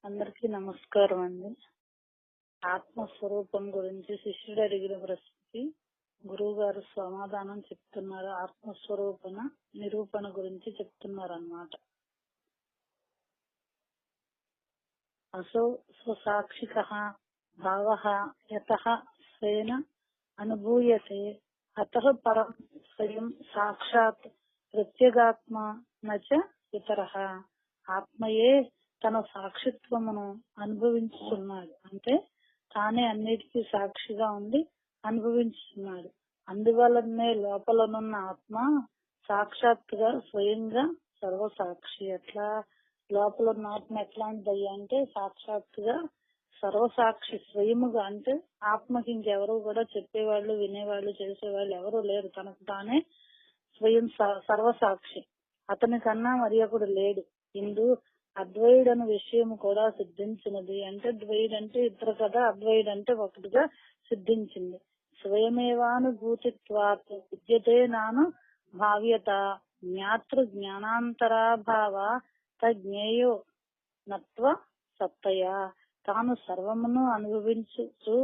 అందరికీ నమస్కారం అండి. ఆత్మస్వరూపం గురించి శిష్యుడు అడిగిన ప్రశ్నకి గురువు గారు సమాధానం చెప్తున్నారు. ఆత్మస్వరూపణ నిరూపణ గురించి చెప్తున్నారు అన్నమాట. అసౌ స్వసాక్షికః భావః యతః స్వేన అనుభూయతే అతః పరం స్వయం సాక్షాత్ ప్రత్యేగాత్మ నచ ఇతరః. ఆత్మయే తన సాక్షిత్వమును అనుభవించుతున్నాడు. అంటే తానే అన్నిటికీ సాక్షిగా ఉండి అనుభవించుతున్నాడు. అందువలనే లోపలనున్న ఆత్మ సాక్షాత్తుగా స్వయంగా సర్వసాక్షి. ఎట్లా లోపల ఆత్మ ఎట్లాంటిది అంటే సాక్షాత్తుగా సర్వసాక్షి స్వయముగా. అంటే ఆత్మకి ఇంకెవరు కూడా చెప్పేవాళ్ళు, వినేవాళ్ళు, చేసేవాళ్ళు ఎవరు లేరు. తనకు తానే స్వయం సర్వసాక్షి. అతని కన్నా మరి ఒకడు లేడు. ఇందు అద్వైడ్ అనే విషయం కూడా సిద్ధించినది. అంటే ద్వైడ్ అంటే ఇద్దరు కదా, అద్వైడ్ అంటే ఒకటిగా సిద్ధించింది. స్వయమేవానుభూతిత్వాత్ విద్యతే నాను భావ్యత జ్ఞాతృ జ్ఞానాంతరాభావ తజ్ఞేయో నత్వ సత్తయ. తాను సర్వమును అనుభవించు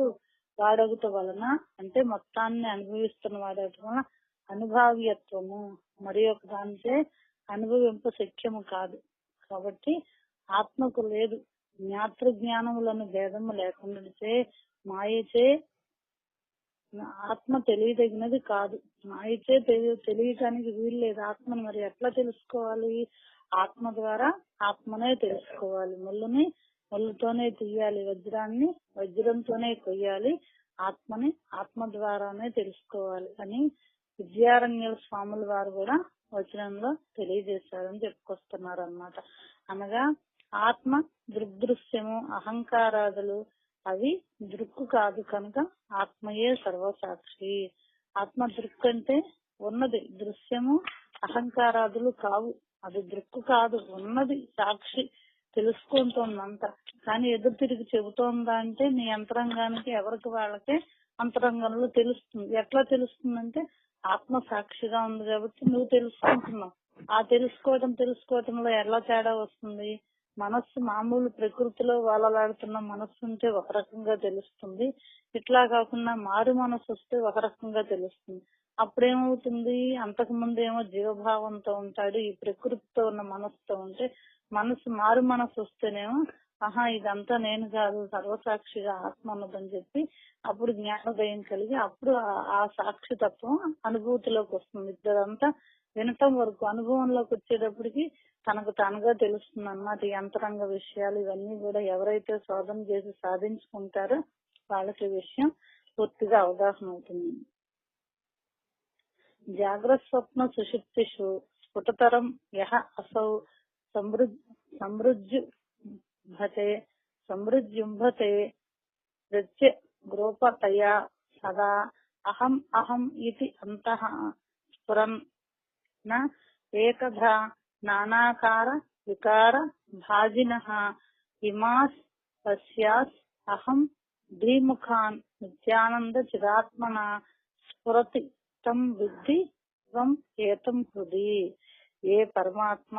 వాడగుట వలన, అంటే మొత్తాన్ని అనుభవిస్తున్న వాడట వలన అనుభావ్యత్వము మరి ఒక దానిచే అనుభవింప శక్యము కాదు. కాబట్టి ఆత్మకు లేదు. జ్ఞాతృ జ్ఞానములను భేదము లేకుండా మాయచే ఆత్మ తెలియదగినది కాదు. మాయచే తెలియటానికి వీలు లేదు. ఆత్మను మరి ఎట్లా తెలుసుకోవాలి? ఆత్మ ద్వారా ఆత్మనే తెలుసుకోవాలి. ముళ్ళుని ముళ్ళుతోనే తీయాలి, వజ్రాన్ని వజ్రంతోనే కొయ్యాలి. ఆత్మని ఆత్మ ద్వారానే తెలుసుకోవాలి అని విద్యారణ్య స్వాముల వారు కూడా వచనంలో తెలియజేశారని చెప్పుకొస్తున్నారు అన్నమాట. అనగా ఆత్మ దృగ్దృశ్యము, అహంకారాదులు అవి దృక్కు కాదు కనుక ఆత్మయే సర్వసాక్షి. ఆత్మ దృక్ అంటే ఉన్నది, దృశ్యము అహంకారాదులు కావు. అది దృక్కు కాదు, ఉన్నది సాక్షి, తెలుసుకుంటుందంతా. కానీ ఎదురు తిరిగి చెబుతోందా అంటే నీ అంతరంగానికి ఎవరికి వాళ్ళకే అంతరంగంలో తెలుస్తుంది. ఎట్లా తెలుస్తుందంటే ఆత్మ సాక్షిగా ఉంది కాబట్టి నువ్వు తెలుసుకుంటున్నావు. ఆ తెలుసుకోవటంలో ఎలా తేడా వస్తుంది? మనస్సు మామూలు ప్రకృతిలో వాళ్ళలాడుతున్న మనస్సు ఉంటే ఒక రకంగా తెలుస్తుంది. ఇట్లా కాకుండా మారు మనస్సు వస్తే ఒక రకంగా తెలుస్తుంది. అప్పుడేమవుతుంది? అంతకు ముందేమో జీవభావంతో ఉంటాడు, ఈ ప్రకృతితో ఉన్న మనస్సుతో ఉంటే మనసు మారు మనస్సు వస్తేనేమో ఆహా ఇదంతా నేను కాదు, సర్వసాక్షిగా ఆత్మ ఉన్నదని చెప్పి అప్పుడు జ్ఞానోదయం కలిగి అప్పుడు ఆ సాక్షితత్వం అనుభూతిలోకి వస్తుంది. ఇదంతా వినటం వరకు అనుభవంలోకి వచ్చేటప్పటికి తనకు తానుగా తెలుస్తుంది అన్నమాట. ఈ అంతరంగ విషయాలు ఇవన్నీ కూడా ఎవరైతే శోధన చేసి సాధించుకుంటారో వాళ్ళకి విషయం పూర్తిగా అవగాహన అవుతుంది. జాగ్రత్త స్వప్న సుషుప్తిషు స్ఫుటతరం యహ అసౌ సమృద్యుంభతే ప్రత్య గ్రోపతయా సదా అహం అహం ఇతి అంతః స్ఫురన్ న ఏకధా నానాకార వికార భాజినః ఇమాస్ పశ్యాస్ అహం ద్విముఖాన్ నిత్యానంద చిదాత్మన స్ఫురతి తం విద్ధి త్వం ఏతం హృది. ఏ పరమాత్మ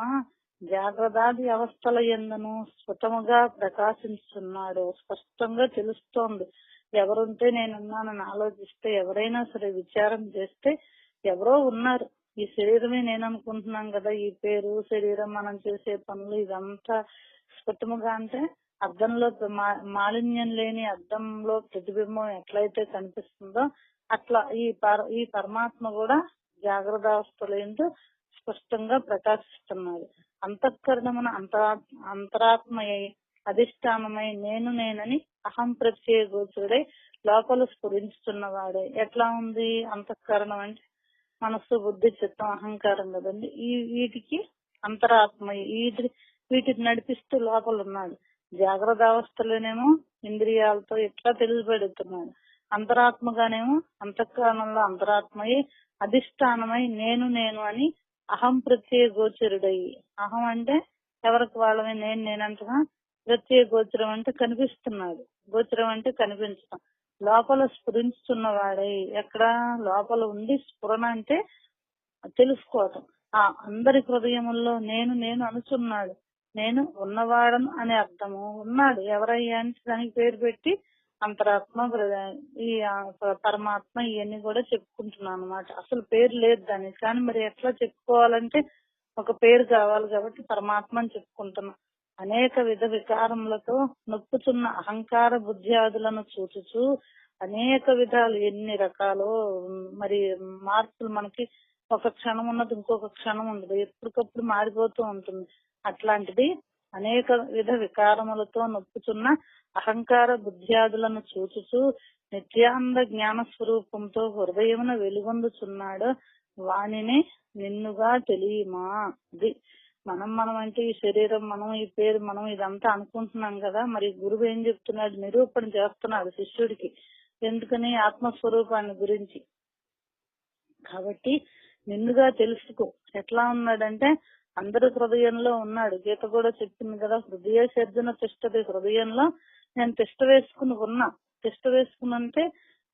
జాగ్రత్తాది అవస్థల యందును స్ఫుటముగా ప్రకాశిస్తున్నాడు, స్పష్టంగా తెలుస్తోంది. ఎవరుంటే నేనున్నానని ఆలోచిస్తే, ఎవరైనా సరే విచారం చేస్తే ఎవరో ఉన్నారు. ఈ శరీరమే నేను అనుకుంటున్నాం కదా, ఈ పేరు శరీరం, మనం చేసే పనులు ఇదంతా స్ఫుటముగా అంటే అద్దంలో మాలిన్యం లేని అద్దంలో ప్రతిబింబం ఎట్లయితే కనిపిస్తుందో అట్లా ఈ పరమాత్మ కూడా జాగ్రత్త అవస్థలందు స్పష్టంగా ప్రకాశిస్తున్నాడు. అంతఃకరణమున అంతరాత్మయై అధిష్టానమై నేనని అహం ప్రత్యయ గోచరుడై లోపల స్ఫురించుతున్నవాడే. ఎట్లా ఉంది? అంతఃకరణం అంటే మనస్సు, బుద్ధి, చిత్తం, అహంకారం కదండి. వీటికి అంతరాత్మ వీటిని నడిపిస్తూ లోపల ఉన్నాడు. జాగ్రత్త అవస్థలోనేమో ఇంద్రియాలతో ఇట్లా తెలియబెడుతున్నాడు. అంతరాత్మగానేమో అంతఃకరణంలో అంతరాత్మయే అధిష్టానమై నేను అని అహం ప్రత్యయ గోచరుడై. అహం అంటే ఎవరికి వాళ్ళమే, నేనంటగా. ప్రత్యయ గోచరం అంటే కనిపిస్తున్నాడు, గోచరం అంటే కనిపించడం. లోపల స్ఫురించుతున్నవాడై, ఎక్కడ లోపల ఉండి స్ఫురణ అంటే తెలుసుకోవటం. ఆ అందరి హృదయముల్లో నేను అనుచున్నాడు. నేను ఉన్నవాడను అనే అర్థము. ఉన్నాడు ఎవరయ్యా అంటే దానికి పేరు పెట్టి అంతరాత్మ, ఈ పరమాత్మ ఇవన్నీ కూడా చెప్పుకుంటున్నాను అనమాట. అసలు పేరు లేదు దానికి, కానీ మరి ఎట్లా చెప్పుకోవాలంటే ఒక పేరు కావాలి కాబట్టి పరమాత్మ అని చెప్పుకుంటున్నా. అనేక విధ వికారములతో నొప్పుచున్న అహంకార బుద్ధ్యాదులను చూచుచు అనేక విధాలు ఎన్ని రకాలు మరి మార్పులు మనకి ఒక క్షణం ఉన్నది ఇంకొక క్షణం ఉండదు, ఎప్పటికప్పుడు మారిపోతూ ఉంటుంది. అట్లాంటిది అనేక విధ వికారములతో నొప్పుచున్న అహంకార బుద్ధ్యాదులను చూచుచు నిత్యానంద జ్ఞాన స్వరూపంతో హృదయమున వెలుగొందుచున్నాడు. వానిని నిన్నుగా తెలియమా. అది మనం అంటే ఈ శరీరం, మనం ఈ పేరు, మనం ఇదంతా అనుకుంటున్నాం కదా. మరి గురువు ఏం చెప్తున్నాడు, నిరూపణ చేస్తున్నాడు శిష్యుడికి. ఎందుకని? ఆత్మస్వరూపాన్ని గురించి. కాబట్టి నిన్నుగా తెలుసుకో. ఎట్లా ఉన్నాడంటే అందరి హృదయంలో ఉన్నాడు. గీత కూడా చెప్పింది కదా, హృదయ సర్జన తిష్టది. హృదయంలో నేను తిష్ట వేసుకుని ఉన్నా. తిష్ట వేసుకుని అంటే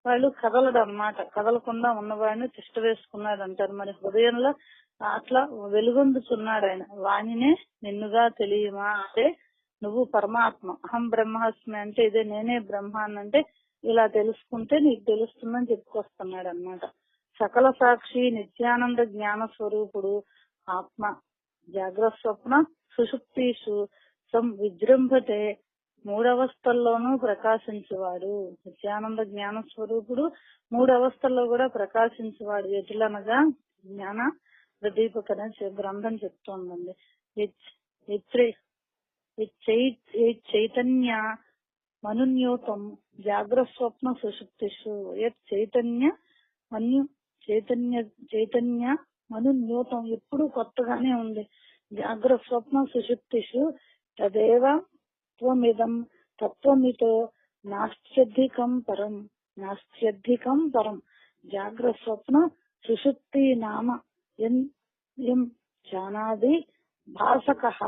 వాళ్ళు కదలడు అన్నమాట. కదలకుండా ఉన్నవాడిని తిష్ట వేసుకున్నాడు అంటారు. మరి హృదయంలో అట్లా వెలుగొందుచున్నాడు ఆయన. వానినే నిన్నుగా తెలియమా అంటే నువ్వు పరమాత్మ. అహం బ్రహ్మాస్మి అంటే ఇదే, నేనే బ్రహ్మాన్ని అంటే ఇలా తెలుసుకుంటే నీకు తెలుస్తుందని చెప్పుకొస్తున్నాడు అన్నమాట. సకల సాక్షి నిత్యానంద జ్ఞాన స్వరూపుడు ఆత్మ జాగ్రత్త స్వప్న సుషుప్తిషు విజృంభతే మూడవస్థల్లోనూ ప్రకాశించేవాడు. నిత్యానంద జ్ఞాన స్వరూపుడు మూడవస్థల్లో కూడా ప్రకాశించేవాడు. ఎటులనగా జ్ఞాన ప్రదీపక గ్రంథం చెప్తోందండి. చైతన్య మనున్యూతం జాగ్రత్త స్వప్న సుషుప్తిషు చైతన్య చైతన్య మనున్యూతం ఎప్పుడు కొత్తగానే ఉంది. జాగ్రత్త స్వప్న సుషుప్తిషు తదేవ త్వమిదం తత్వమితో నాస్త్యధికం పరం జాగ్రత్త స్వప్న సుషుప్తి నామ ఎం జానాది భాసకః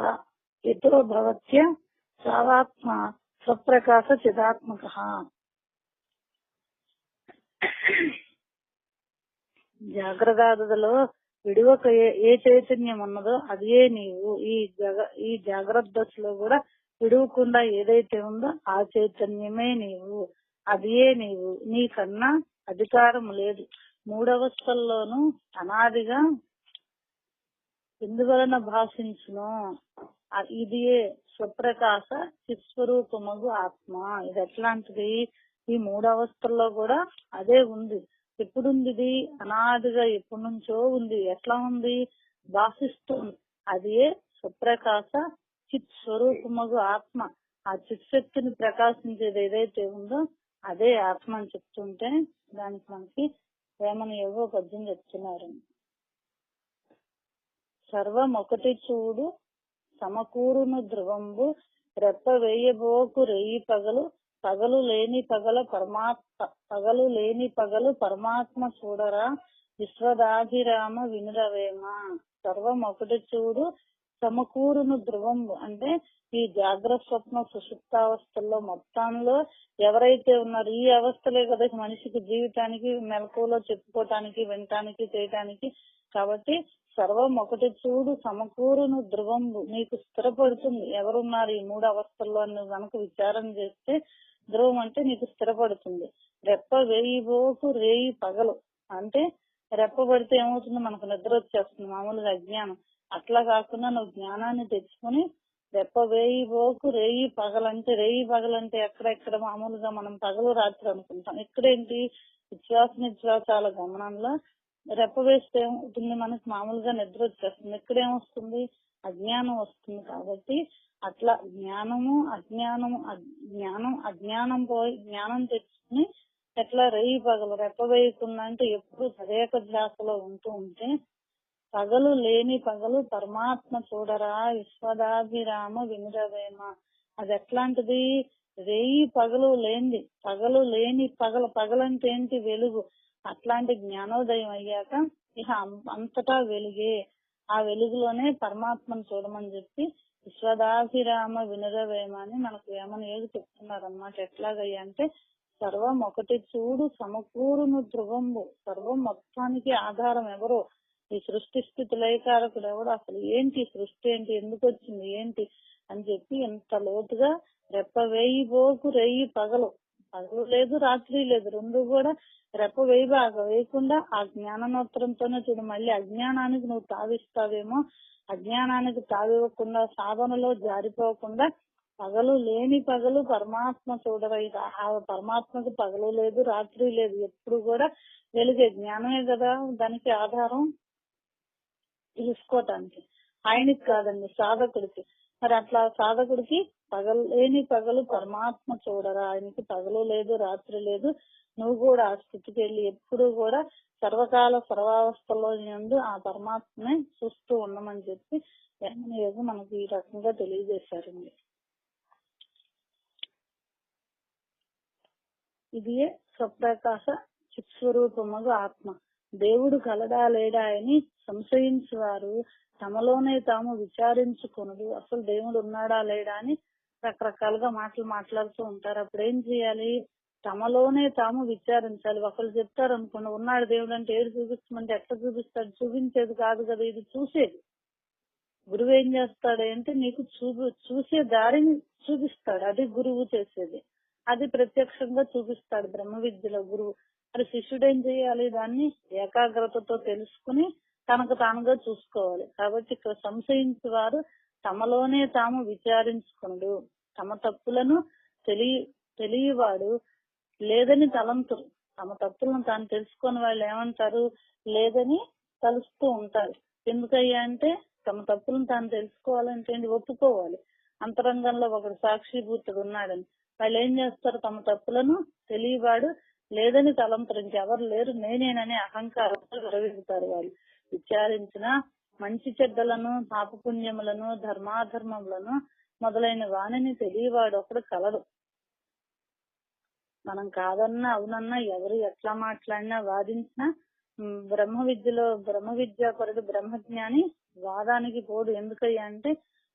యతో భవత్య సావాత్మ స్వప్రకాశ చిదాత్మకః. జాగ్రత్తలో విడివక ఏ చైతన్యం ఉన్నదో అదే నీవు. ఈ జాగ్రత్త దశలో కూడా విడవకుండా ఏదైతే ఉందో ఆ చైతన్యమే నీవు, అదే నీవు. నీకన్నా అధికారం లేదు. మూడవస్థల్లోనూ అనాదిగా ఎందువలన భాషించును ఇదియే స్వప్రకాశ చిస్వరూపమగు ఆత్మ. ఇది ఎట్లాంటిది? ఈ మూడవస్థల్లో కూడా అదే ఉంది. ఎప్పుడుంది ఇది? అనాదిగా ఎప్పటి నుంచో ఉంది. ఎట్లా ఉంది? భాషిస్తుంది. అదే స్వప్రకాశ చిత్ స్వరూపమగు ఆత్మ. ఆ చిత్ శక్తిని ప్రకాశించేది ఏదైతే ఉందో అదే ఆత్మ అని చెప్తుంటే దానికి మనకి వేమన యోగో పద్యం చెప్తున్నారు. సర్వం ఒకటి చూడు సమకూరును ధ్రువంబు రెప్ప వేయబోకు రేయి పగలు పగలు లేని పగలు పరమాత్మ చూడరా విశ్వదాభిరామ వినురవేమ. సర్వం ఒకటి చూడు సమకూరును ధ్రువంబు అంటే ఈ జాగ్రత్త స్వప్న సుషుప్తావస్థల్లో మొత్తంలో ఎవరైతే ఉన్నారు ఈ అవస్థలే కదా మనిషికి జీవితానికి మెలకువలో చెప్పుకోవటానికి, వినటానికి, చేయటానికి. కాబట్టి సర్వం ఒకటి చూడు సమకూరును ధ్రువంబు నీకు స్థిరపడుతుంది. ఎవరున్నారు ఈ మూడు అవస్థల్లో నువ్వు కనుక విచారం చేస్తే ధ్రువం అంటే నీకు స్థిరపడుతుంది. రెప్ప వేయిబోకు రేయి పగలు అంటే రెప్ప పడితే ఏమవుతుంది? మనకు నిద్ర వచ్చేస్తుంది, మామూలుగా అజ్ఞానం. అట్లా కాకుండా నువ్వు జ్ఞానాన్ని తెచ్చుకుని రెప్ప వేయిబోకు రేయి పగలంటే, రేయి పగలంటే ఎక్కడెక్కడ మామూలుగా మనం పగలు రాత్రి అనుకుంటాం. ఇక్కడేంటి? విశ్వాస నిశ్వాసాల గమనంలో రెప్ప వేస్తే ఏమవుతుంది? మనకు మామూలుగా నిద్ర వచ్చేస్తుంది. ఇక్కడేమొస్తుంది? అజ్ఞానం వస్తుంది. కాబట్టి అట్లా అజ్ఞానం పోయి జ్ఞానం తెచ్చుకుని ఎట్లా రేయి పగలు రెప్ప వేయకుండా అంటే ఎప్పుడు తదేక ధ్యాసలో ఉంటూ ఉంటే పగలు లేని పగలు పరమాత్మ చూడరా విశ్వదాభిరామ వినురవేమ. అది ఎట్లాంటిది? రేయి పగలు లేని పగలంటే ఏంటి? వెలుగు. అట్లాంటి జ్ఞానోదయం అయ్యాక ఇక అంతటా వెలుగే. ఆ వెలుగులోనే పరమాత్మను చూడమని చెప్పి విశ్వదాభిరామ వినురవేమ అని మనకు వేమన ఏది చెప్తున్నారు అన్నమాట. ఎట్లాగయ్యా అంటే సర్వం ఒకటి చూడు సమకూరును ధ్రువంబు. సర్వం మొత్తానికి ఆధారం ఎవరో? ఈ సృష్టి స్థితి లయకారకుడు ఎవడు, అసలు ఏంటి సృష్టి ఏంటి, ఎందుకు వచ్చింది ఏంటి అని చెప్పి ఎంత లోతుగా రెప్ప వేయి పోకు రెయ్యి పగలు, పగలు లేదు రాత్రి లేదు, రెండు కూడా రెప్ప వేయి బాగా వేయకుండా ఆ జ్ఞానోత్తరంతోనే చూడు. మళ్ళీ అజ్ఞానానికి నువ్వు తావిస్తావేమో, అజ్ఞానానికి తావివ్వకుండా సాధనలో జారిపోకుండా పగలు లేని పగలు పరమాత్మ చూడరా. ఆ పరమాత్మకు పగలు లేదు రాత్రి లేదు, ఎప్పుడు కూడా వెలుగే. జ్ఞానమే కదా దానికి ఆధారం తెలుసుకోవటానికి, ఆయనకి కాదండి సాధకుడికి. మరి అట్లా సాధకుడికి పగలు లేని పగలు పరమాత్మ చూడరా, ఆయనకి పగలు లేదు రాత్రి లేదు. నువ్వు కూడా ఆ స్థితికి వెళ్ళి ఎప్పుడు కూడా సర్వకాల సర్వావస్థలో నందు ఆ పరమాత్మనే చూస్తూ ఉండమని చెప్పి యోగం మనకి ఈ రకంగా తెలియజేశారండి. ఇది స్వప్రకాశ చిత్స్వరూపముగా ఆత్మ. దేవుడు కలడా లేడా అని సంశయించేవారు తమలోనే తాము విచారించుకునుడు. అసలు దేవుడు ఉన్నాడా లేడా అని రకరకాలుగా మాట్లాడుతూ ఉంటారు. అప్పుడు ఏం చేయాలి? తమలోనే తాము విచారించాలి. ఒకళ్ళు చెప్తారు అనుకోండి, ఉన్నాడు దేవుడు అంటే ఏడు చూపించమంటే ఎట్లా చూపిస్తాడు? చూపించేది కాదు కదా, ఇది చూసేది. గురువు ఏం చేస్తాడు అంటే నీకు చూసే దారిని చూపిస్తాడు, అది గురువు చేసేది. అది ప్రత్యక్షంగా చూపిస్తాడు బ్రహ్మ విద్యలో గురువు. మరి శిష్యుడు ఏం చేయాలి? దాన్ని ఏకాగ్రతతో తెలుసుకుని తనకు తానుగా చూసుకోవాలి. కాబట్టి ఇక్కడ సంశయించే వారు తమలోనే తాము విచారించుకున్నాడు. తమ తప్పులను తెలియవాడు లేదని తలంతురు. తమ తప్పులను తాను తెలుసుకుని వాళ్ళు ఏమంటారు? లేదని తలుస్తూ ఉంటారు. ఎందుకయ్యా అంటే తమ తప్పులను తాను తెలుసుకోవాలంటే ఒప్పుకోవాలి. అంతరంగంలో ఒకడు సాక్షిభూతుడు ఉన్నాడని వాళ్ళు ఏం చేస్తారు? తమ తప్పులను తెలియవాడు లేదని తలంతురు. ఇంకెవరు లేరు, నేనేనని అహంకారంతో విరవిగుతారు. వాళ్ళు విచారించిన మంచి చెడ్డలను, పాపపుణ్యములను, ధర్మాధర్మములను మొదలైన వాణిని తెలియవాడు ఒకడు కలడు. మనం కాదన్నా అవునన్నా ఎవరు ఎట్లా మాట్లాడినా వాదించినా బ్రహ్మ విద్యాపరుడు బ్రహ్మజ్ఞాని వాదానికి పోడు. ఎందుకయ్యా అంటే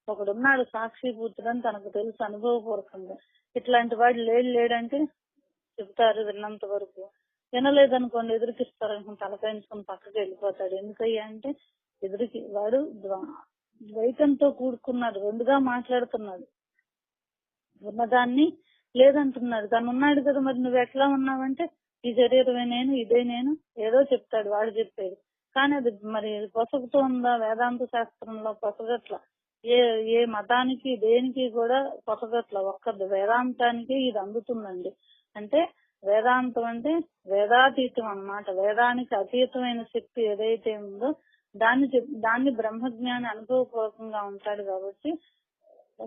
ఒకడున్నాడు సాక్షిభూతుడని తనకు తెలుసు అనుభవపూర్వకంగా. ఇట్లాంటి వాడు లేడంటే చెప్తారు విన్నంత వరకు. వినలేదనుకోండి ఎదురుకిస్తారనుకుని తలకాయించుకుని పక్కకి వెళ్ళిపోతాడు. ఎందుకయ్యా అంటే ఎదురుకి వాడు ద్వైతంతో కూడుకున్నాడు, రెండుగా మాట్లాడుతున్నాడు. ఉన్నదాన్ని లేదంటున్నాడు. తను ఉన్నాడు కదా, మరి నువ్వు ఎట్లా ఉన్నావంటే ఈ శరీరమే నేను, ఇదే నేను, ఏదో చెప్తాడు వాడు చెప్పేది. కానీ అది మరి పొసగుతూ ఉందా? వేదాంత శాస్త్రంలో పొసగట్ల. ఏ మతానికి దేనికి కూడా పొసగట్ల. ఒక్క వేదాంతానికి ఇది అందుతుందండి. అంటే వేదాంతం అంటే వేదాతీతం అన్నమాట. వేదానికి అతీతమైన శక్తి ఏదైతే ఉందో దాన్ని బ్రహ్మజ్ఞాని అనుభవపూర్వకంగా ఉంటాడు. కాబట్టి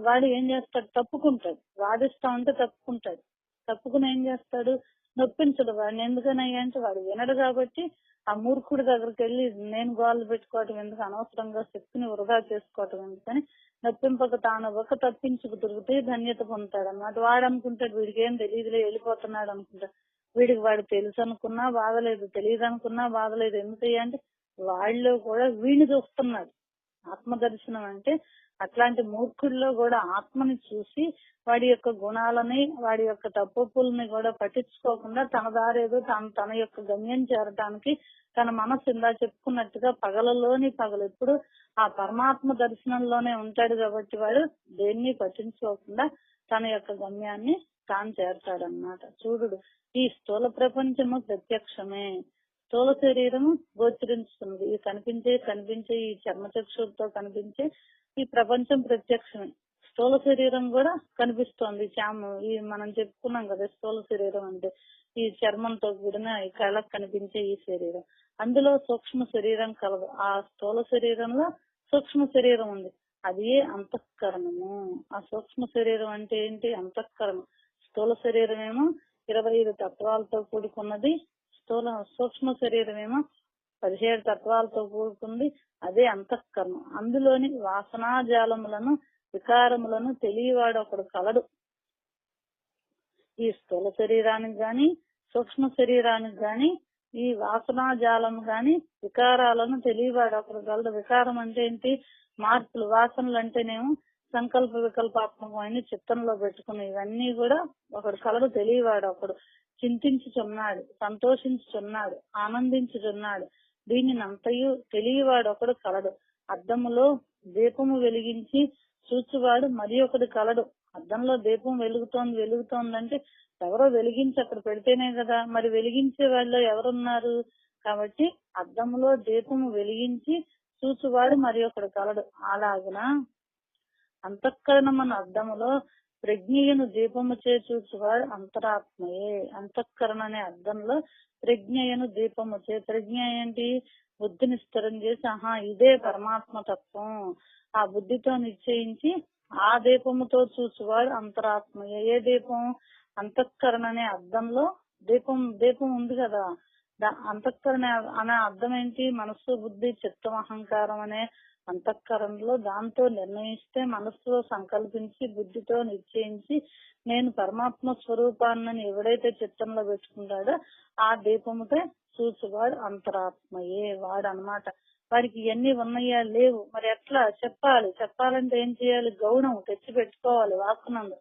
వాడు ఏం చేస్తాడు? తప్పుకుంటాడు. వాదిస్తా ఉంటే తప్పుకుంటాడు. తప్పుకుని ఏం చేస్తాడు? నొప్పించడు వాడిని. ఎందుకనయ్యా అంటే వాడు వినడు. కాబట్టి ఆ మూర్ఖుడి దగ్గరికి వెళ్ళి నేను గోళ్ళు పెట్టుకోవటం ఎందుకు, అనవసరంగా శక్తిని వృధా చేసుకోవటం ఎందుకని నొప్పింపక తాను ఒక తప్పించుకు తిరుగుతే ధన్యత పొందుతాడు అన్నమాట. వాడు అనుకుంటాడు వీడికి ఏం తెలియదులే వెళ్ళిపోతున్నాడు అనుకుంటాడు. వీడికి వాడు తెలుసు అనుకున్నా బాధలేదు, తెలియదు అనుకున్నా బాధలేదు. ఎందుకయ్యా అంటే వాళ్ళలో కూడా వీడిని చూస్తున్నాడు. ఆత్మదర్శనం అంటే అట్లాంటి మూర్ఖుల్లో కూడా ఆత్మని చూసి వాడి యొక్క గుణాలని, వాడి యొక్క తప్పుల్ని కూడా పట్టించుకోకుండా తన దారేదో తన యొక్క గమ్యం చేరటానికి తన మనసు ఇందా చెప్పుకున్నట్టుగా పగలలోని పగలు ఎప్పుడు ఆ పరమాత్మ దర్శనంలోనే ఉంటాడు. కాబట్టి వాడు దేన్ని పట్టించుకోకుండా తన యొక్క గమ్యాన్ని తాను చేరతాడన్నమాట. చూడు, ఈ స్థూల ప్రపంచము ప్రత్యక్షమే. స్థూల శరీరము గోచరిస్తుంది. ఈ కనిపించే ఈ చర్మచక్షులతో కనిపించే ఈ ప్రపంచం ప్రత్యక్షమే. స్థూల శరీరం కూడా కనిపిస్తోంది. ఈ మనం చెప్పుకున్నాం కదా స్థూల శరీరం అంటే ఈ చర్మంతో కూడిన ఈ కళ్ళకు కనిపించే ఈ శరీరం. అందులో సూక్ష్మ శరీరం కలదు. ఆ స్థూల శరీరంలో సూక్ష్మ శరీరం ఉంది. అది అంతఃకరణము. ఆ సూక్ష్మ శరీరం అంటే ఏంటి? అంతఃకరణం. స్థూల శరీరం ఏమో 25 తత్వాలతో కూడుకున్నది. సూక్ష్మ శరీరం ఏమో 17 తత్వాలతో కూడుకుంది. అదే అంతఃకరణం. అందులోని వాసనాజాలములను, వికారములను తెలియవాడు ఒకడు కలడు. ఈ స్థూల శరీరానికి గాని, సూక్ష్మ శరీరానికి గాని, ఈ వాసనాజాలం గాని, వికారాలను తెలియవాడు ఒకడు కలడు. వికారం అంటే ఏంటి? మార్పులు. వాసనలు అంటేనేమో సంకల్ప వికల్పాత్మకమైన చిత్తంలో పెట్టుకుని ఇవన్నీ కూడా ఒకడు కలడు. తెలియవాడు ఒకడు చింతించుచున్నాడు, సంతోషించుచున్నాడు, ఆనందించుచున్నాడు, దీనిని అంతయు తెలియవాడు ఒకడు కలడు. అద్దములో దీపము వెలిగించి చూచువాడు మరి ఒకడు కలడు. అద్దంలో దీపం వెలుగుతోందంటే ఎవరో వెలిగించి అక్కడ పెడితేనే కదా, మరి వెలిగించే వాళ్ళు ఎవరున్నారు? కాబట్టి అద్దములో దీపము వెలిగించి చూచువాడు మరి ఒకడు కలడు. అలాగున అంతఃకరణమన్న అద్దములో ప్రజ్ఞయను దీపము చే చూచువాడు అంతరాత్మయే. అంతఃకరణ అనే అద్దంలో ప్రజ్ఞయను దీపము చే, ప్రజ్ఞ ఏంటి? బుద్ధిని స్థిరం చేసి ఇదే పరమాత్మ తత్వం ఆ బుద్ధితో నిశ్చయించి ఆ దీపముతో చూచువాడు అంతరాత్మయే. ఏ దీపం? అంతఃకరణ అనే అద్దంలో దీపం ఉంది కదా, అంతఃకరణ అనే అర్థం ఏంటి? మనస్సు, బుద్ధి, చిత్తం, అహంకారం అనే అంతఃకరణలో దాంతో నిర్ణయిస్తే, మనస్సులో సంకల్పించి బుద్ధితో నిశ్చయించి నేను పరమాత్మ స్వరూపాన్ని ఎవడైతే చిత్తంలో పెట్టుకుంటాడో ఆ దీపముతో చూచువాడు అంతరాత్మయే వాడు అన్నమాట. వాడికి ఇవన్నీ ఉన్నాయా? లేవు. మరి ఎట్లా చెప్పాలంటే ఏం చేయాలి? గౌణం తెచ్చి పెట్టుకోవాలి వాక్కునందు.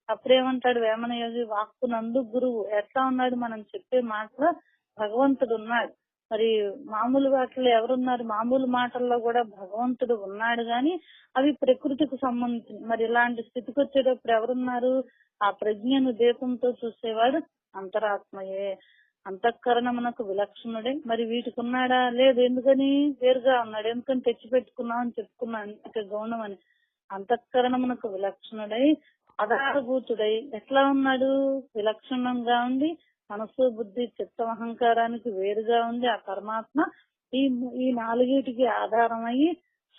అప్పుడేమంటాడు వేమన యోగి? వాక్కునందు గురువు. ఎట్లా ఉన్నాడు? మనం చెప్పే మాటలో భగవంతుడు ఉన్నాడు. మరి మామూలు వాటిలో ఎవరున్నారు? మామూలు మాటల్లో కూడా భగవంతుడు ఉన్నాడు గాని అవి ప్రకృతికి సంబంధించి. మరి ఇలాంటి స్థితికి వచ్చేటప్పుడు ఎవరున్నారు? ఆ ప్రజ్ఞను దీపంతో చూసేవాడు అంతరాత్మయే. అంతఃకరణమునకు విలక్షణుడే. మరి వీటికి ఉన్నాడా? లేదు. ఎందుకని? వేరుగా ఉన్నాడు. ఎందుకని? తెచ్చిపెట్టుకున్నాం అని చెప్పుకున్నాను గౌణం అని. అంతఃకరణమునకు విలక్షణుడై ఆధారభూతుడై ఎట్లా ఉన్నాడు? విలక్షణంగా ఉండి మనస్సు, బుద్ధి, చిత్తం, అహంకారానికి వేరుగా ఉంది ఆ పరమాత్మ. ఈ నాలుగిటికి ఆధారమయ్యి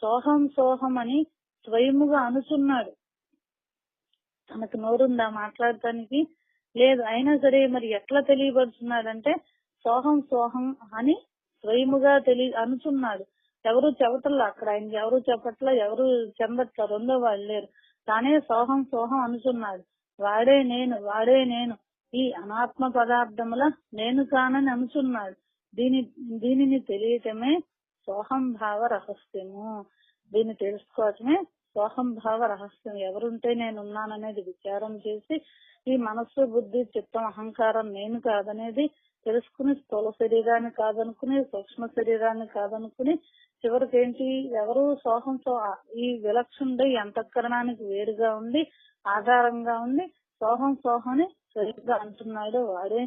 సోహం అని స్వయముగా అనుచున్నాడు. తనకు నోరుందా మాట్లాడటానికి? లేదు. అయినా సరే మరి ఎట్లా తెలియబడుతున్నాడంటే సోహం అని స్వయముగా అనుచున్నాడు. ఎవరు చెప్పట్లా అక్కడ, ఆయనకి ఎవరు చెప్పట్లా, ఎవరు చెందట్లా, రెండో వాళ్ళు లేరు. తానే సోహం అనుచున్నాడు. వాడే నేను ఈ అనాత్మ పదార్థముల నేను కానని అనుచున్నాడు. దీనిని తెలియటమే సోహం భావ రహస్యము. దీన్ని తెలుసుకోవటమే సోహం భావ రహస్యం. ఎవరుంటే నేనున్నాననేది విచారం చేసి ఈ మనస్సు, బుద్ధి, చిత్తం, అహంకారం నేను కాదనేది తెలుసుకుని, స్థూల శరీరాన్ని కాదనుకుని, సూక్ష్మ శరీరాన్ని కాదనుకుని, చివరికి ఏంటి? ఎవరు ఈ విలక్షణుడు ఈ అంతఃకరణానికి వేరుగా ఉండి ఆధారంగా ఉండి సోహంని సరిగ్గా అంటున్నాడు. వాడే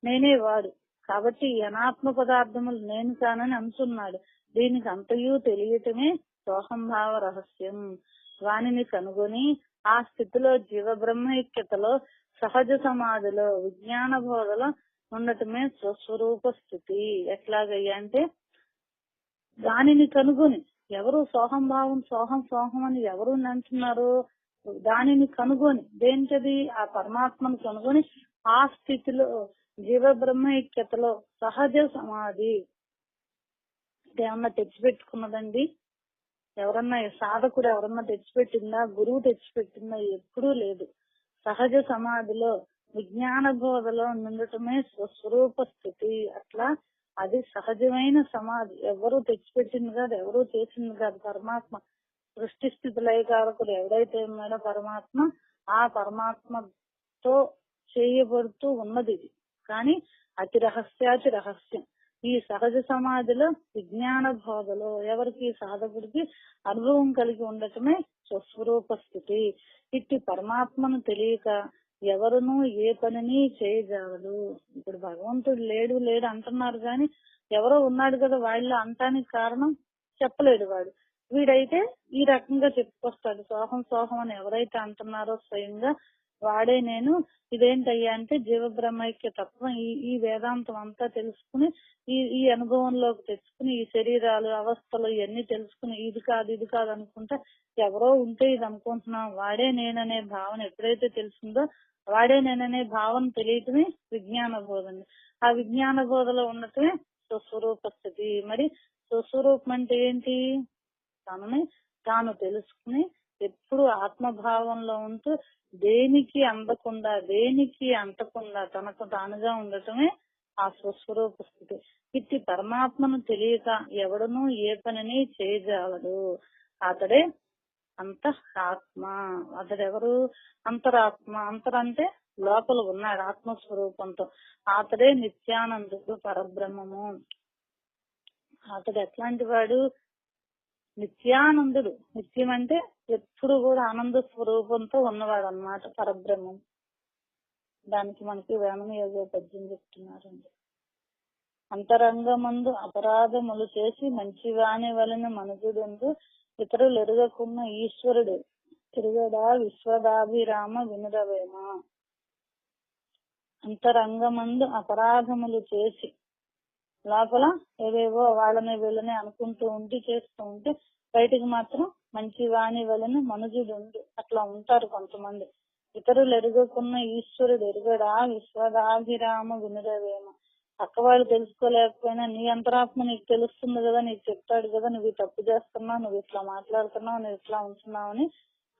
నేనే వాడు. కాబట్టి ఈ అనాత్మ పదార్థములు నేను కానని అంటున్నాడు. దీనికి అంతయు తెలియటమే సోహంభావ రహస్యం. వానిని కనుగొని ఆ స్థితిలో జీవ బ్రహ్మైక్యతలో సహజ సమాధిలో విజ్ఞాన బోధలో ఉండటమే స్వస్వరూప స్థితి. ఎట్లాగయ్యా అంటే దానిని కనుగొని ఎవరు సోహం అని ఎవరు అంటున్నారు? దానిని కనుగొని, దేంటది? ఆ పరమాత్మను కనుగొని ఆ స్థితిలో జీవ బ్రహ్మైక్యతలో సహజ సమాధి. ఏమన్నా తెచ్చిపెట్టుకున్నదండి? ఎవరన్నా సాధకుడు ఎవరన్నా తెచ్చిపెట్టిందా? గురువు తెచ్చిపెట్టిందా? ఎప్పుడూ లేదు. సహజ సమాధిలో విజ్ఞాన బోధలో ఉండటమే స్వస్వరూప స్థితి. అట్లా అది సహజమైన సమాధి. ఎవరు తెచ్చిపెట్టింది కాదు, ఎవరు చేసింది కాదు. పరమాత్మ సృష్టి స్థితి లయకారకుడు ఎవడైతే ఉన్నాడో పరమాత్మ, ఆ పరమాత్మతో చేయబడుతూ ఉన్నది ఇది. కానీ అతి రహస్యం. ఈ సహజ సమాధిలో విజ్ఞాన బోధలో ఎవరికి? సాధకుడికి అనుభవం కలిగి ఉండటమే స్వస్వరూప స్థితి. ఇట్టి పరమాత్మను తెలియక ఎవరునూ ఏ పనిని చేయజాలరు. ఇప్పుడు భగవంతుడు లేడు అంటున్నారు కానీ ఎవరో ఉన్నాడు కదా వాళ్ళ అంటానికి కారణం చెప్పలేడు వాడు. వీడైతే ఈ రకంగా చెప్పుకొస్తాడు. సోహం అని ఎవరైతే అంటున్నారో స్వయంగా వాడే నేను. ఇదేంటయ్యా అంటే జీవ బ్రహ్మైక్య తత్వం. ఈ వేదాంతం అంతా తెలుసుకుని ఈ అనుభవంలోకి తెచ్చుకుని ఈ శరీరాలు, అవస్థలు ఇవన్నీ తెలుసుకుని ఇది కాదు అనుకుంటా ఎవరో ఉంటే ఇది అనుకుంటున్నాం. వాడే నేననే భావన ఎప్పుడైతే తెలిసిందో వాడే నేననే భావన తెలియటమే విజ్ఞాన బోధని. ఆ విజ్ఞాన బోధలో ఉండటమే స్వస్వరూప స్థితి. మరి స్వస్వరూపం అంటే ఏంటి? తనని తాను తెలుసుకుని ఎప్పుడు ఆత్మభావంలో ఉంటూ దేనికి అంటకుండా తనకు తానుగా ఉండటమే ఆ స్వస్వరూప స్థితి. ఇట్టి పరమాత్మను తెలియక ఎవడనూ ఏ పనిని చేయజాలడు. అతడే అంతరాత్మ. అతడెవరు? అంతరాత్మ. అంతరంటే లోపల ఉన్నాడు ఆత్మస్వరూపంతో. అతడే నిత్యానందుడు, పరబ్రహ్మము. అతడు ఎట్లాంటి వాడు? నిత్యానందుడు. నిత్యం అంటే ఎప్పుడు కూడా ఆనంద స్వరూపంతో ఉన్నవాడు అన్నమాట, పరబ్రహ్మం. దానికి మనకి వేమన యోగ పద్యం చెప్తున్నారండి. అంతరంగమందు అపరాధములు చేసి మంచివాని వలన మనుజుడు ఇతరులు ఎరుగకున్న ఈశ్వరుడు తిరుగడా విశ్వదాభిరామ వినురవేమ. అంతరంగమందు అపరాధములు చేసి, లోపల ఏవేవో వాళ్ళని వీళ్ళని అనుకుంటూ ఉండి చేస్తూ ఉంటే బయటికి మాత్రం మంచి వాణి వలన మనుజుడు అట్లా ఉంటారు కొంతమంది. ఇతరులు ఎరుగకున్న ఈశ్వరుడు ఎరుగడా విశ్వదాభిరామ వినురవేమ. పక్క వాళ్ళు తెలుసుకోలేకపోయినా నీ అంతరాత్మ నీకు తెలుస్తుంది కదా, నీకు చెప్తాడు కదా, నువ్వు తప్పు చేస్తున్నావు, నువ్వు ఇట్లా మాట్లాడుతున్నావు, నువ్వు ఇట్లా ఉంటున్నావు అని.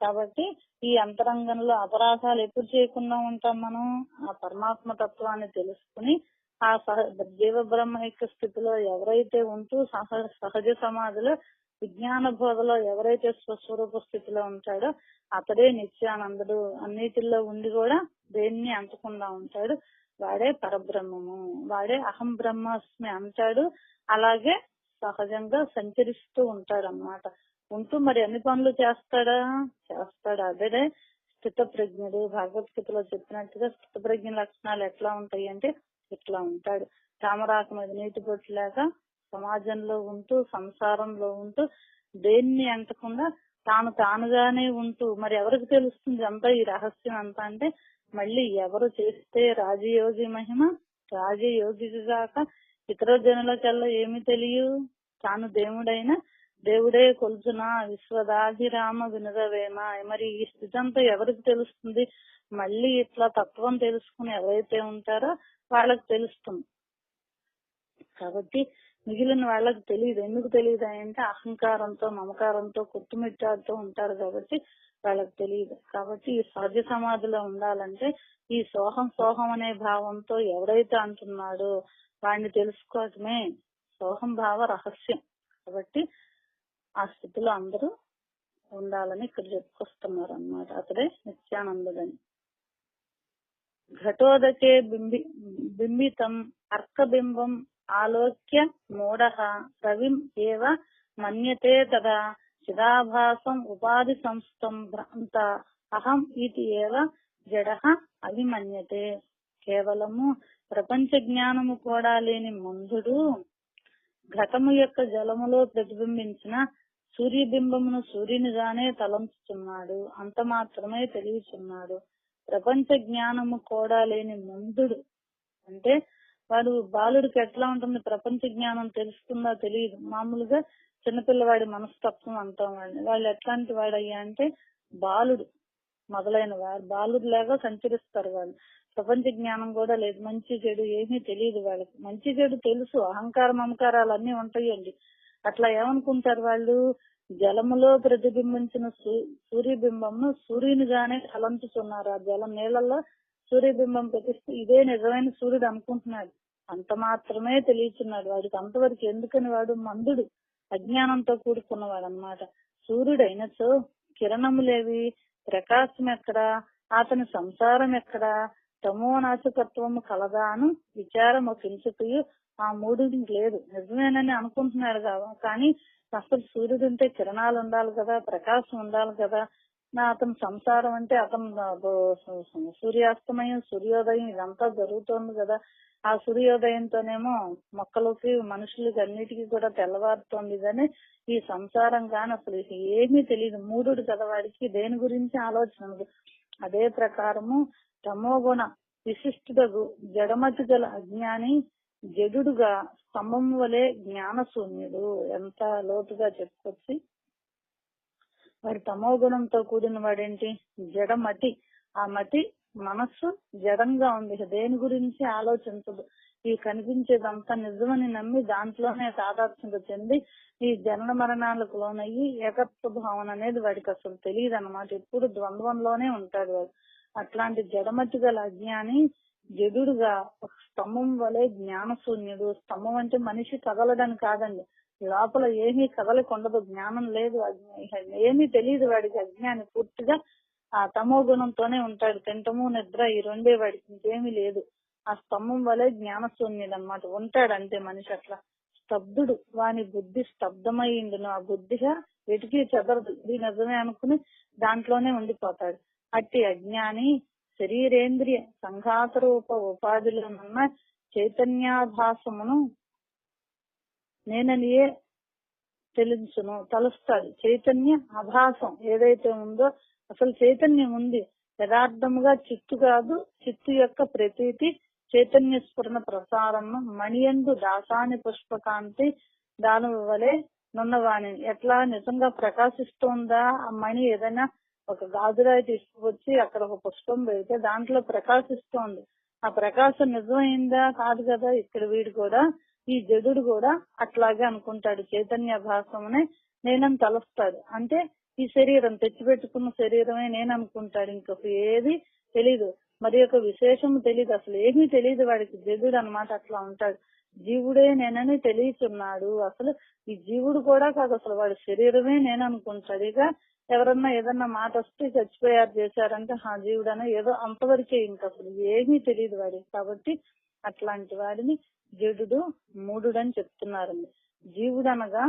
కాబట్టి ఈ అంతరంగంలో అపరాధాలు ఎప్పుడు చేయకుండా ఉంటాం మనం? ఆ పరమాత్మ తత్వాన్ని తెలుసుకుని ఆ జీవ బ్రహ్మైక్య స్థితిలో ఎవరైతే ఉంటూ సహజ సమాధిలో విజ్ఞాన బోధలో ఎవరైతే స్వస్వరూప స్థితిలో ఉంటాడో అతడే నిత్యానందుడు. అన్నిటిల్లో ఉండి కూడా దేన్ని అంటకుండా ఉంటాడు. వాడే పరబ్రహ్మము, వాడే అహం బ్రహ్మాస్మి అంటాడు. అలాగే సహజంగా సంచరిస్తూ ఉంటాడు అన్నమాట. ఉంటూ మరి అన్ని పనులు చేస్తాడు. అదే స్థిత ప్రజ్ఞుడు. భగవద్గీతలో చెప్పినట్టుగా స్థిత ప్రజ్ఞ లక్షణాలు ఎట్లా ఉంటాయి అంటే ఇట్లా ఉంటాడు. తామరాకు మీద నీటి బొట్టులాక సమాజంలో ఉంటూ సంసారంలో ఉంటూ దేన్ని అంటకుండా తానుగానే ఉంటూ, మరి ఎవరికి తెలుస్తుంది అంతా ఈ రహస్యం అంతా అంటే మళ్ళీ ఎవరు చేస్తే రాజయోగి మహిమ రాజయోగికి కాక ఇతర జనులకల్లా ఏమి తెలియదు. తాను దేవుడే కొలుచునా విశ్వదాభిరామ వినురవేమ. మరి ఈ స్థితి అంతా ఎవరికి తెలుస్తుంది? మళ్ళీ ఇట్లా తత్వం తెలుసుకుని ఎవరైతే ఉంటారో వాళ్ళకి తెలుస్తుంది. కాబట్టి మిగిలిన వాళ్ళకి తెలియదు. ఎందుకు తెలియదు అంటే అహంకారంతో మమకారంతో కొట్టుమిట్టాడుతూ ఉంటారు కాబట్టి వాళ్ళకి తెలియదు. కాబట్టి ఈ సహజ సమాధిలో ఉండాలంటే ఈ సోహం అనే భావంతో ఎవరైతే అంటున్నాడో వాడిని తెలుసుకోవటమే సోహం భావ రహస్యం. కాబట్టి ఆ స్థితిలో అందరూ ఉండాలని ఇక్కడ చెప్పుకొస్తున్నారు అన్నమాట. అతడే నిత్యానందుడని. ఘటోదకే బింబితం అర్కబింబం ఆలోక్య మూఢ రవిం ఏవ మన్యతే తదా చిదాభాసం ఉపాధి సంస్థం భ్రాంత అహం ఇది ఏవ జడః అభిమన్యతే. కేవలము ప్రపంచ జ్ఞానము కూడా లేని మందుడు ఘటము యొక్క జలములో ప్రతిబింబించిన సూర్యబింబమును సూర్యునిగానే తలంచుతున్నాడు. అంత మాత్రమే తెలియచున్నాడు. ప్రపంచ జ్ఞానము కూడా లేని మందుడు అంటే వాడు బాలుడికి ఎట్లా ఉంటుంది? ప్రపంచ జ్ఞానం తెలుస్తుందా? తెలియదు. మామూలుగా చిన్నపిల్లవాడి మనస్తత్వం అంటాం వాడిని. వాళ్ళు ఎట్లాంటి వాడయ్యా అంటే బాలుడు మొదలైన వారు బాలుడు లాగా సంచరిస్తారు. వాళ్ళు ప్రపంచ జ్ఞానం కూడా లేదు. మంచి చెడు ఏమీ తెలియదు వాళ్ళకి. మంచి చెడు తెలుసు, అహంకారం మమకారాలు అన్ని ఉంటాయండి. అట్లా ఏమనుకుంటారు వాళ్ళు? జలములో ప్రతిబింబించిన సూర్యబింబంను సూర్యునిగానే తలంచుతున్నారు. ఆ జలం నీళ్ళల్లో సూర్యబింబం ప్రతిస్తూ ఇదే నిజమైన సూర్యుడు అనుకుంటున్నాడు. అంత మాత్రమే తెలియచున్నాడు. వాడికి అంతవరకు ఎందుకని వాడు మందుడు, అజ్ఞానంతో కూడుకున్నవాడు అన్నమాట. సూర్యుడైనచో కిరణములేవి, ప్రకాశం ఎక్కడా, అతని సంసారం ఎక్కడా, తమో నాశకత్వము కలదా అను విచారము కించుతూ ఆ మూడింటికి లేదు. నిజమేనని అనుకుంటున్నాడు కానీ అసలు సూర్యుడు ఉంటే కిరణాలు ఉండాలి కదా, ప్రకాశం ఉండాలి కదా. అతని సంసారం అంటే అతను సూర్యాస్తమయం సూర్యోదయం ఇదంతా జరుగుతోంది కదా. ఆ సూర్యోదయంతోనేమో మొక్కలకి మనుషులకి అన్నిటికీ కూడా తెల్లవారుతోంది కానీ ఈ సంసారం కానీ అసలు ఏమీ తెలియదు. మూఢుడు కదా, వాడికి దేని గురించి ఆలోచనలు. అదే ప్రకారము తమోగుణ విశిష్టుడు జడమతి గల అజ్ఞాని జడుగా స్తంభం వలె జ్ఞానశూన్యుడు. ఎంత లోతుగా చెప్పుకొచ్చి వాడి తమో గుణంతో కూడిన వాడేంటి? జడమతి. ఆ మతి మనస్సు జడంగా ఉంది, దేని గురించి ఆలోచించదు. ఈ కనిపించేదంతా నిజమని నమ్మి దాంట్లోనే తాదాత్మ్యత చెంది ఈ జనన మరణాలకు లోనయ్యి ఏకత్వ భావన అనేది వాడికి అసలు తెలియదు అన్నమాట. ఎప్పుడు ద్వంద్వంలోనే ఉంటాడు వాడు. అట్లాంటి జడమతి గల అజ్ఞాని జడుగా ఒక స్తంభం వలె జ్ఞానశూన్యుడు. స్తంభం అంటే మనిషి కదలడని కాదండి, లోపల ఏమీ కదలకుండదు. జ్ఞానం లేదు, ఏమీ తెలియదు వాడికి. అజ్ఞాని పూర్తిగా ఆ తమో గుణంతోనే ఉంటాడు. తింటము నిద్ర ఈ రెండే వాడికి, ఇంకేమీ లేదు. ఆ స్తంభం వలె జ్ఞానశూన్యుడు అన్నమాట. ఉంటాడు అంతే మనిషి అట్లా స్తబ్దుడు, వాని బుద్ధి స్తబ్దమైండును. ఆ బుద్ధిగా వెటికి చెదరదు, ఇది నిజమే అనుకుని దాంట్లోనే ఉండిపోతాడు. అట్టి అజ్ఞాని శరీరేంద్రియ సంఘాత రూప ఉపాధిలోనున్న చైతన్యాభాసమును నేననియే తెలుసును, తలుస్తాడు. చైతన్య అభాసం ఏదైతే ఉందో అసలు చైతన్యం ఉంది, యథార్థముగా చిత్తు కాదు. చిత్తు యొక్క ప్రతీతి చైతన్య స్ఫురణ ప్రసారము మణియందు దాసాని పుష్పకాంతి దాని వలె నున్నవాణి. ఎట్లా నిజంగా ప్రకాశిస్తోందా ఆ మణి? ఏదైనా ఒక గాజురాయి తీసుకువచ్చి అక్కడ ఒక పుష్పం పెడితే దాంట్లో ప్రకాశిస్తోంది. ఆ ప్రకాశం నిజమైందా? కాదు కదా. ఇక్కడ వీడు కూడా, ఈ జడుడు కూడా అట్లాగే అనుకుంటాడు. చైతన్య భాసమునే నేనని తలుస్తాడు. అంటే ఈ శరీరం, తెచ్చిపెట్టుకున్న శరీరమే నేను అనుకుంటాడు. ఇంకొక ఏది తెలీదు, మరి ఒక విశేషము తెలీదు, అసలు ఏమీ తెలియదు వాడికి. జడుడు అన్నమాట, అట్లా ఉంటాడు. జీవుడే నేనని తెలియచున్నాడు. అసలు ఈ జీవుడు కూడా కాదు, అసలు వాడి శరీరమే నేను అనుకుంటాడు. ఇక ఎవరన్నా ఏదన్నా మాట వస్తే చచ్చిపోయారు చేశారంటే జీవుడన ఏదో అంతవరకే, ఇంక అసలు ఏమీ తెలియదు వాడికి. కాబట్టి అట్లాంటి వాడిని జడుడు మూఢుడని చెప్తున్నారండి. జీవుడనగా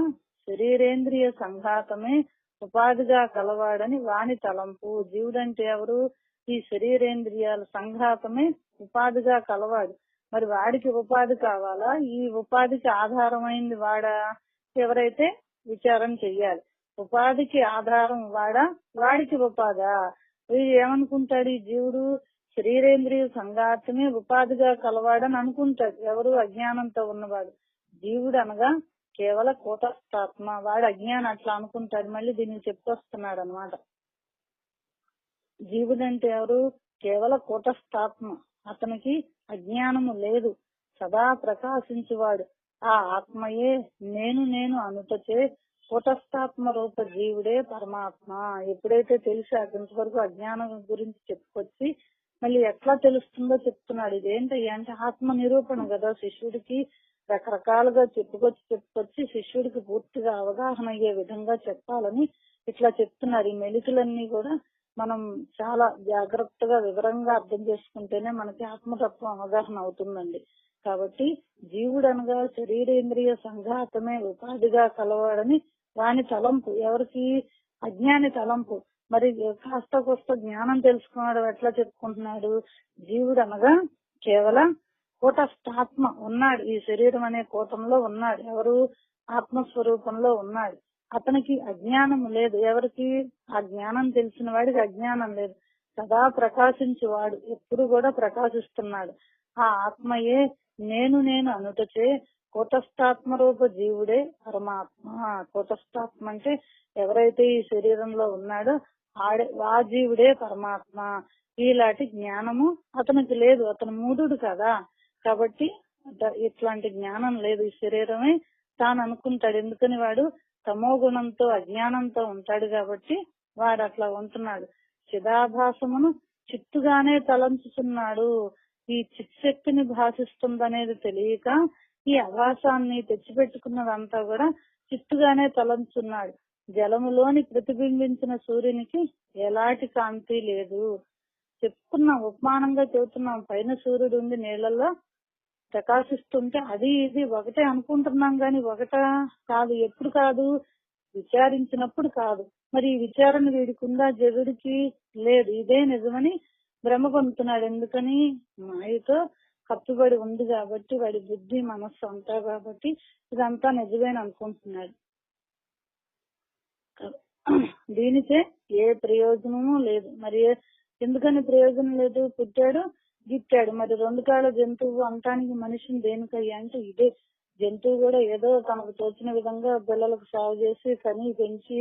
శరీరేంద్రియ సంఘాతమే ఉపాధిగా కలవాడని వాని తలంపు. జీవుడంటే ఎవరు? ఈ శరీరేంద్రియాల సంఘాతమే ఉపాధిగా కలవాడు. మరి వాడికి ఉపాధి కావాలా? ఈ ఉపాధికి ఆధారమైంది వాడా? ఎవరైతే విచారం చెయ్యాలి. ఉపాధికి ఆధారం వాడా, వాడికి ఉపాధా? వీడు ఏమనుకుంటాడు? ఈ జీవుడు శరీరేంద్రియ సంఘాతమే ఉపాధిగా కలవాడని అనుకుంటాడు. ఎవరు? అజ్ఞానంతో ఉన్నవాడు. జీవుడు అనగా కేవల కూటస్థాత్మ. వాడు అజ్ఞానం అట్లా అనుకుంటాడు. మళ్ళీ దీన్ని చెప్పొస్తున్నాడు అనమాట. జీవుడంటే ఎవరు? కేవల కూటస్థాత్మ. అతనికి అజ్ఞానము లేదు, సదా ప్రకాశించువాడు. ఆ ఆత్మయే నేను నేను అనుటచే కూటస్థాత్మ రూప జీవుడే పరమాత్మ. ఎప్పుడైతే తెలిసాక ఇంతవరకు అజ్ఞానం గురించి చెప్పుకొచ్చి మళ్ళీ ఎట్లా తెలుస్తుందో చెప్తున్నాడు. ఇదేంటయ్యా అంటే ఆత్మ నిరూపణ కదా. శిష్యుడికి రకరకాలుగా చెప్పుకొచ్చి శిష్యుడికి పూర్తిగా అవగాహన అయ్యే విధంగా చెప్పాలని ఇట్లా చెప్తున్నారు. ఈ మెలికలన్నీ కూడా మనం చాలా జాగ్రత్తగా వివరంగా అర్థం చేసుకుంటేనే మనకి ఆత్మతత్వం అవగాహన అవుతుందండి. కాబట్టి జీవుడు అనగా శరీరేంద్రియ సంఘాతమే ఉపాధిగా కలవాడని వాని తలంపు. ఎవరికి? అజ్ఞాని తలంపు. మరి కాస్త కోస్త జ్ఞానం తెలుసుకున్నాడు ఎట్లా చెప్పుకుంటున్నాడు? జీవుడు అనగా కేవలం కూటస్థాత్మ ఉన్నాడు, ఈ శరీరం అనే కూటంలో ఉన్నాడు. ఎవరు? ఆత్మస్వరూపంలో ఉన్నాడు. అతనికి అజ్ఞానం లేదు. ఎవరికి? ఆ జ్ఞానం తెలిసిన వాడికి అజ్ఞానం లేదు. సదా ప్రకాశించేవాడు, ఎప్పుడు కూడా ప్రకాశిస్తున్నాడు. ఆ ఆత్మయే నేను నేను అనుటచే కూటస్థాత్మ రూప జీవుడే పరమాత్మ. కూటస్థాత్మ అంటే ఎవరైతే ఈ శరీరంలో ఉన్నాడో ఆ జీవుడే పరమాత్మ. ఇలాంటి జ్ఞానము అతనికి లేదు, అతను మూఢుడు కదా. కాబట్టి ఇట్లాంటి జ్ఞానం లేదు. ఈ శరీరమే తాను అనుకుంటాడు. ఎందుకని? వాడు తమో గుణంతో అజ్ఞానంతో ఉంటాడు కాబట్టి వాడు అట్లా ఉంటున్నాడు. చిదాభాసమును చిత్తుగానే తలంచుతున్నాడు. ఈ చిత్శక్తిని భాషిస్తుందనేది తెలియక ఈ అభాసాన్ని తెచ్చిపెట్టుకున్నదంతా కూడా చిత్తుగానే తలంచున్నాడు. జలములోని ప్రతిబింబించిన సూర్యునికి ఎలాంటి కాంతి లేదు. చెప్పుకున్నాం, ఉపమానంగా చెబుతున్నాం. పైన సూర్యుడు ఉంది నీళ్లలో ప్రకాశిస్తుంటే అది ఇది ఒకటే అనుకుంటున్నాం గాని ఒకటా? కాదు. ఎప్పుడు కాదు? విచారించినప్పుడు కాదు. మరి ఈ విచారణ వీడికుందా? జగుడికి లేదు. ఇదే నిజమని భ్రమ పొందుతున్నాడు. ఎందుకని? మాయతో కట్టుబడి ఉంది కాబట్టి, వాడి బుద్ధి మనస్సు అంతా కాబట్టి ఇదంతా నిజమేని అనుకుంటున్నాడు. దీనిచే ఏ ప్రయోజనము లేదు. మరి ఎందుకని ప్రయోజనం లేదు? పుట్టాడు, గిట్టాడు. మరి రెండు కాళ్ళ జంతువు అంటానికి మనిషిని దేనికయ్యా అంటే ఇదే. జంతువు కూడా ఏదో తనకు తోచిన విధంగా పిల్లలకు సాగు చేసి కని పెంచి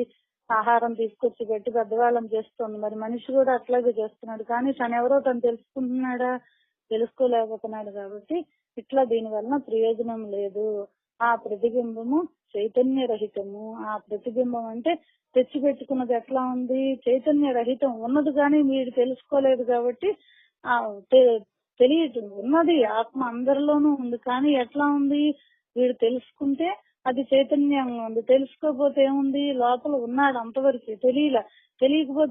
ఆహారం తీసుకొచ్చి పెట్టి పెద్దవాళ్ళని చేస్తుంది. మరి మనిషి కూడా అట్లాగే చేస్తున్నాడు. కానీ తనెవరో తను తెలుసుకుంటున్నాడా? తెలుసుకోలేకపోతున్నాడు. కాబట్టి ఇట్లా దీని వలన ప్రయోజనం లేదు. ఆ ప్రతిబింబము చైతన్య రహితము. ఆ ప్రతిబింబం అంటే తెచ్చిపెట్టుకున్నది ఎట్లా ఉంది? చైతన్య రహితం. ఉన్నది కానీ వీడు తెలుసుకోలేదు కాబట్టి తెలియదు. ఉన్నది ఆత్మ అందరిలోనూ ఉంది, కానీ ఎట్లా ఉంది? వీడు తెలుసుకుంటే అది చైతన్యంగా ఉంది, తెలుసుకోకపోతే ఏముంది? లోపల ఉన్నాడు, అంతవరకు తెలియకపోతే